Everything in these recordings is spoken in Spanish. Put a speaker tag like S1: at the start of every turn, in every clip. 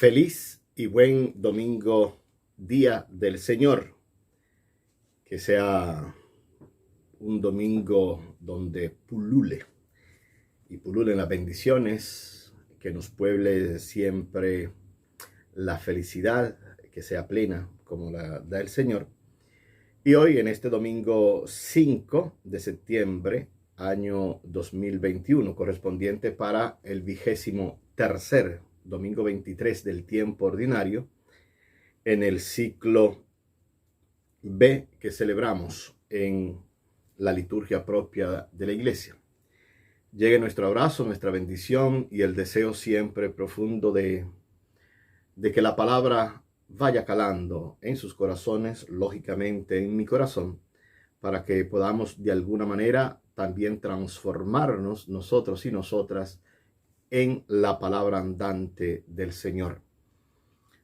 S1: Feliz y buen domingo, día del Señor. Que sea un domingo donde pululen las bendiciones, que nos pueble siempre la felicidad, que sea plena como la da el Señor. Y hoy, en este domingo 5 de septiembre, año 2021, correspondiente para el 23º domingo 23 del tiempo ordinario, en el ciclo B que celebramos en la liturgia propia de la iglesia. Llegue nuestro abrazo, nuestra bendición y el deseo siempre profundo de que la palabra vaya calando en sus corazones, lógicamente en mi corazón, para que podamos de alguna manera también transformarnos nosotros y nosotras en la palabra andante del Señor.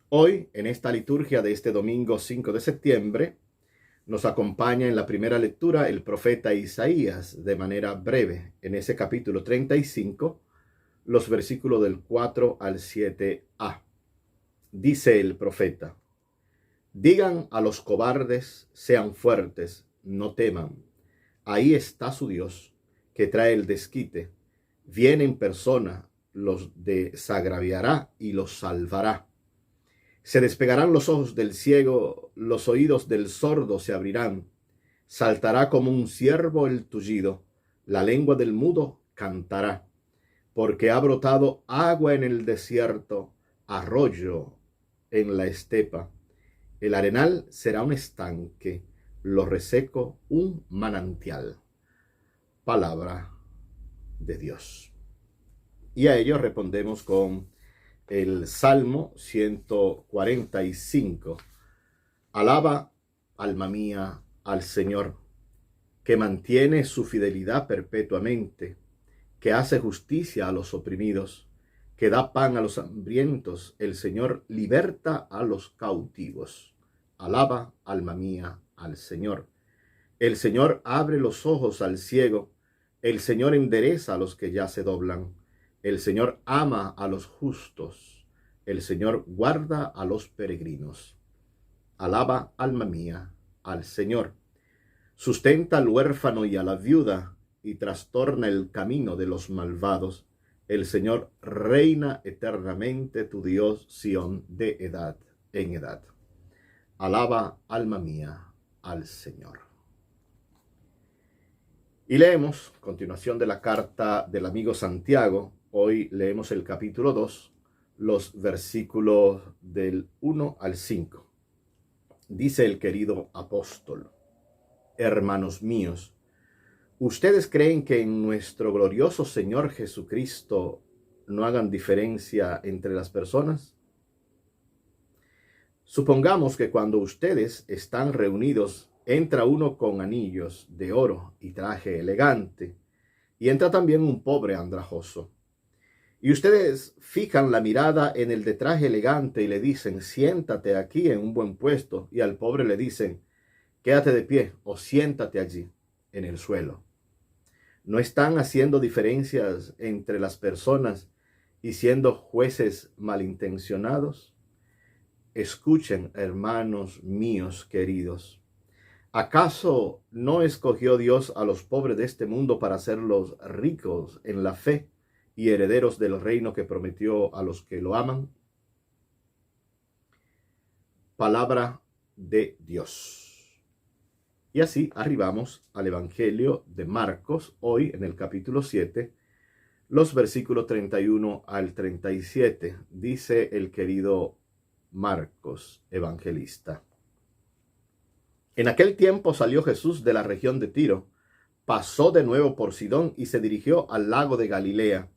S1: Hoy, en esta liturgia de este domingo 5 de septiembre, nos acompaña en la primera lectura el profeta Isaías de manera breve, en ese capítulo 35, los versículos del 4 al 7a. Dice el profeta: digan a los cobardes, sean fuertes, no teman. Ahí está su Dios, que trae el desquite. Viene en persona, los desagraviará y los salvará. Se despegarán los ojos del ciego, los oídos del sordo se abrirán. Saltará como un ciervo el tullido, la lengua del mudo cantará. Porque ha brotado agua en el desierto, arroyo en la estepa. El arenal será un estanque, lo reseco un manantial. Palabra de Dios. Y a ello respondemos con el Salmo 145. Alaba, alma mía, al Señor, que mantiene su fidelidad perpetuamente, que hace justicia a los oprimidos, que da pan a los hambrientos. El Señor liberta a los cautivos. Alaba, alma mía, al Señor. El Señor abre los ojos al ciego. El Señor endereza a los que ya se doblan. El Señor ama a los justos. El Señor guarda a los peregrinos. Alaba, alma mía, al Señor. Sustenta al huérfano y a la viuda, y trastorna el camino de los malvados. El Señor reina eternamente, tu Dios, Sión, de edad en edad. Alaba, alma mía, al Señor. Y leemos, a continuación de la carta del amigo Santiago, hoy leemos el capítulo 2, los versículos del 1 al 5. Dice el querido apóstol: hermanos míos, ¿ustedes creen que en nuestro glorioso Señor Jesucristo no hagan diferencia entre las personas? Supongamos que cuando ustedes están reunidos, entra uno con anillos de oro y traje elegante, y entra también un pobre andrajoso. Y ustedes fijan la mirada en el de traje elegante y le dicen: siéntate aquí en un buen puesto, y al pobre le dicen: quédate de pie o siéntate allí en el suelo. ¿No están haciendo diferencias entre las personas y siendo jueces malintencionados? Escuchen, hermanos míos queridos. ¿Acaso no escogió Dios a los pobres de este mundo para hacerlos ricos en la fe y herederos del reino que prometió a los que lo aman? Palabra de Dios. Y así arribamos al Evangelio de Marcos, hoy en el capítulo 7, los versículos 31 al 37. Dice el querido Marcos, evangelista: en aquel tiempo salió Jesús de la región de Tiro, pasó de nuevo por Sidón y se dirigió al lago de Galilea,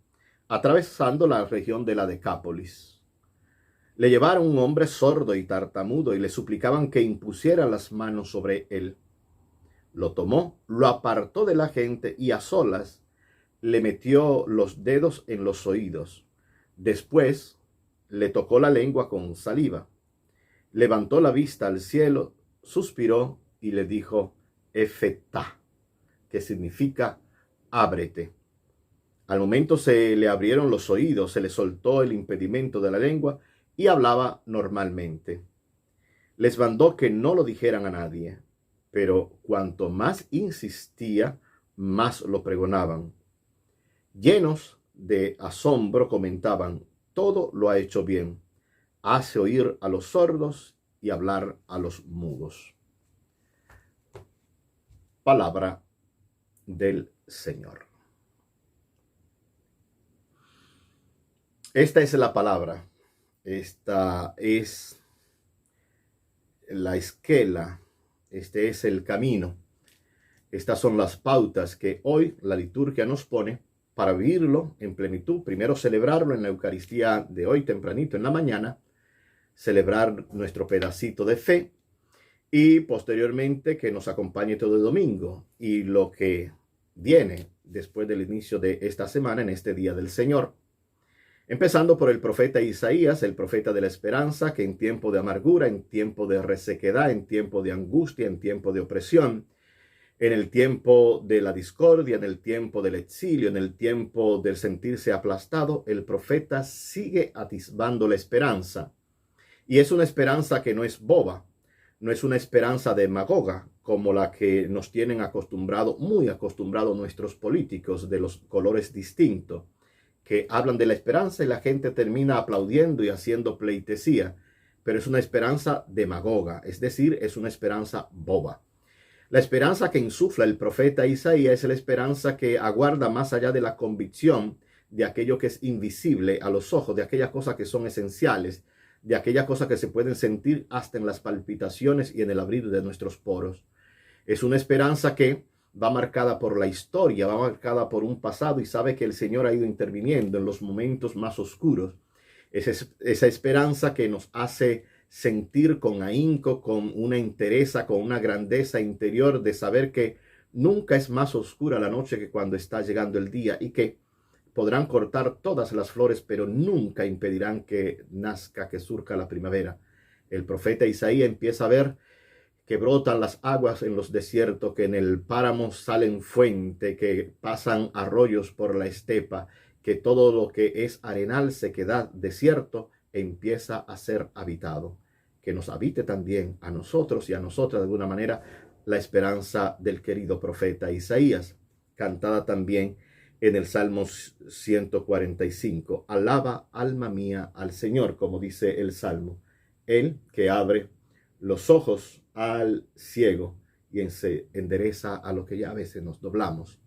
S1: atravesando la región de la Decápolis. Le llevaron un hombre sordo y tartamudo y le suplicaban que impusiera las manos sobre él. Lo tomó, lo apartó de la gente y a solas le metió los dedos en los oídos. Después le tocó la lengua con saliva. Levantó la vista al cielo, suspiró y le dijo: Efetá, que significa ábrete. Al momento se le abrieron los oídos, se le soltó el impedimento de la lengua y hablaba normalmente. Les mandó que no lo dijeran a nadie, pero cuanto más insistía, más lo pregonaban. Llenos de asombro comentaban: todo lo ha hecho bien. Hace oír a los sordos y hablar a los mudos. Palabra del Señor. Esta es la palabra. Esta es la esquela. Este es el camino. Estas son las pautas que hoy la liturgia nos pone para vivirlo en plenitud. Primero celebrarlo en la Eucaristía de hoy tempranito en la mañana, celebrar nuestro pedacito de fe y posteriormente que nos acompañe todo el domingo y lo que viene después del inicio de esta semana en este Día del Señor. Empezando por el profeta Isaías, el profeta de la esperanza, que en tiempo de amargura, en tiempo de resequedad, en tiempo de angustia, en tiempo de opresión, en el tiempo de la discordia, en el tiempo del exilio, en el tiempo del sentirse aplastado, el profeta sigue atisbando la esperanza. Y es una esperanza que no es boba, no es una esperanza demagoga como la que nos tienen acostumbrado, muy acostumbrado nuestros políticos de los colores distintos, que hablan de la esperanza y la gente termina aplaudiendo y haciendo pleitesía, pero es una esperanza demagoga, es decir, es una esperanza boba. La esperanza que insufla el profeta Isaías es la esperanza que aguarda más allá de la convicción de aquello que es invisible a los ojos, de aquellas cosas que son esenciales, de aquellas cosas que se pueden sentir hasta en las palpitaciones y en el abrir de nuestros poros. Es una esperanza que va marcada por la historia, va marcada por un pasado y sabe que el Señor ha ido interviniendo en los momentos más oscuros. Es esa esperanza que nos hace sentir con ahínco, con una entereza, con una grandeza interior de saber que nunca es más oscura la noche que cuando está llegando el día y que podrán cortar todas las flores, pero nunca impedirán que nazca, que surca la primavera. El profeta Isaías empieza a ver que brotan las aguas en los desiertos, que en el páramo salen fuentes, que pasan arroyos por la estepa, que todo lo que es arenal se queda desierto e empieza a ser habitado. Que nos habite también a nosotros y a nosotras de alguna manera la esperanza del querido profeta Isaías, cantada también en el Salmo 145. Alaba, alma mía, al Señor, como dice el Salmo. Él que abre los ojos al ciego y se endereza a lo que ya a veces nos doblamos.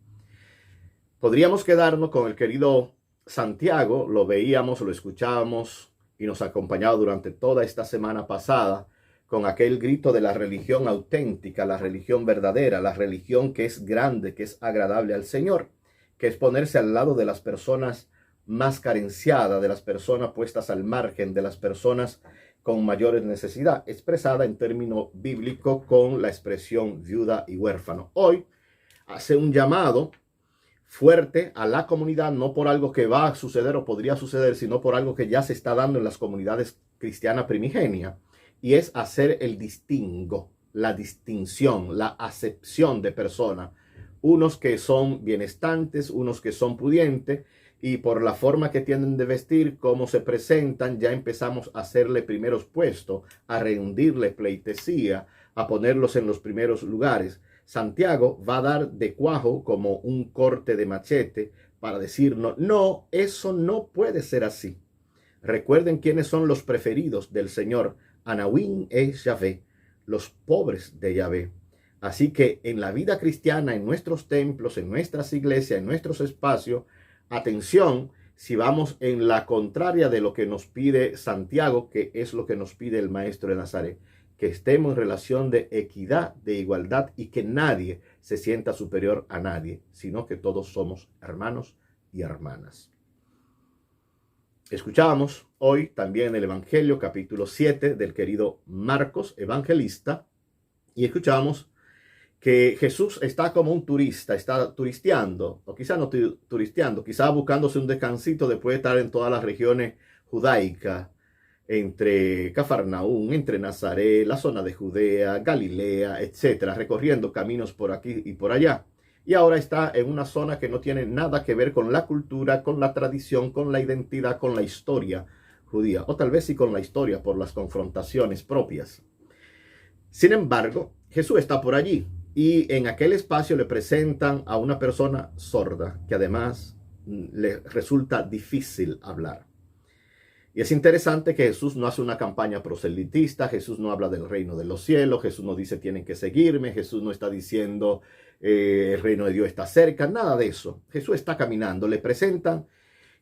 S1: Podríamos quedarnos con el querido Santiago, lo veíamos, lo escuchábamos y nos ha acompañado durante toda esta semana pasada con aquel grito de la religión auténtica, la religión verdadera, la religión que es grande, que es agradable al Señor, que es ponerse al lado de las personas más carenciadas, de las personas puestas al margen, de las personas con mayores necesidades, expresada en término bíblico con la expresión viuda y huérfano. Hoy hace un llamado fuerte a la comunidad, no por algo que va a suceder o podría suceder, sino por algo que ya se está dando en las comunidades cristianas primigenias, y es hacer el distingo, la distinción, la acepción de personas, unos que son bienestantes, unos que son pudientes, y por la forma que tienen de vestir, cómo se presentan, ya empezamos a hacerle primeros puestos, a rendirle pleitesía, a ponerlos en los primeros lugares. Santiago va a dar de cuajo como un corte de machete para decirnos, no, eso no puede ser así. Recuerden quiénes son los preferidos del Señor. Anawín es Yahvé, los pobres de Yahvé. Así que en la vida cristiana, en nuestros templos, en nuestras iglesias, en nuestros espacios, atención, si vamos en la contraria de lo que nos pide Santiago, que es lo que nos pide el Maestro de Nazaret, que estemos en relación de equidad, de igualdad y que nadie se sienta superior a nadie, sino que todos somos hermanos y hermanas. Escuchábamos hoy también el Evangelio, capítulo 7 del querido Marcos, evangelista, y escuchamos que Jesús está como un turista, está turisteando, o quizá no turisteando, quizá buscándose un descansito después de estar en todas las regiones judaicas, entre Cafarnaún, entre Nazaret, la zona de Judea, Galilea, etcétera, recorriendo caminos por aquí y por allá. Y ahora está en una zona que no tiene nada que ver con la cultura, con la tradición, con la identidad, con la historia judía, o tal vez sí con la historia por las confrontaciones propias. Sin embargo, Jesús está por allí y en aquel espacio le presentan a una persona sorda que además le resulta difícil hablar. Y es interesante que Jesús no hace una campaña proselitista, Jesús no habla del reino de los cielos, Jesús no dice tienen que seguirme, Jesús no está diciendo el reino de Dios está cerca, nada de eso. Jesús está caminando, le presentan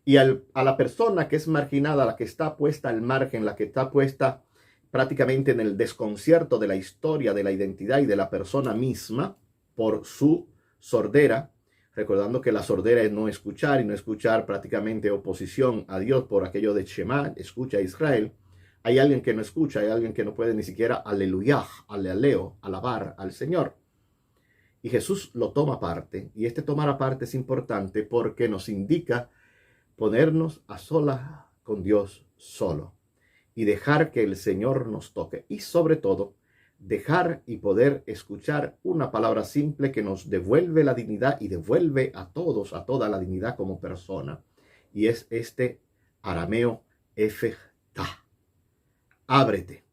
S1: y a la persona que es marginada, la que está puesta al margen, la que está puesta prácticamente en el desconcierto de la historia, de la identidad y de la persona misma por su sordera, recordando que la sordera es no escuchar y no escuchar prácticamente oposición a Dios por aquello de Shema, escucha a Israel. Hay alguien que no escucha, hay alguien que no puede ni siquiera aleluya, aleleo, alabar al Señor. Y Jesús lo toma aparte, y este tomar aparte es importante porque nos indica ponernos a solas con Dios solo y dejar que el Señor nos toque y sobre todo dejar y poder escuchar una palabra simple que nos devuelve la dignidad y devuelve a todos, a toda la dignidad como persona, y es este arameo efetá, ábrete.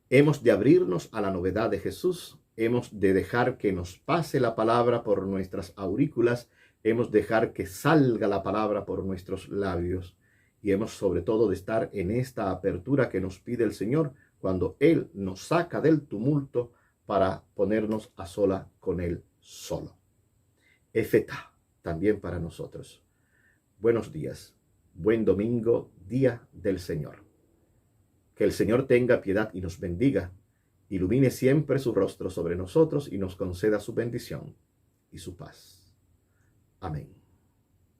S1: Hemos de abrirnos a la novedad de Jesús, hemos de dejar que nos pase la palabra por nuestras aurículas, hemos de dejar que salga la palabra por nuestros labios y hemos sobre todo de estar en esta apertura que nos pide el Señor cuando Él nos saca del tumulto para ponernos a sola con Él solo. Efetá, también para nosotros. Buenos días, buen domingo, día del Señor. Que el Señor tenga piedad y nos bendiga, ilumine siempre su rostro sobre nosotros y nos conceda su bendición y su paz. Amén.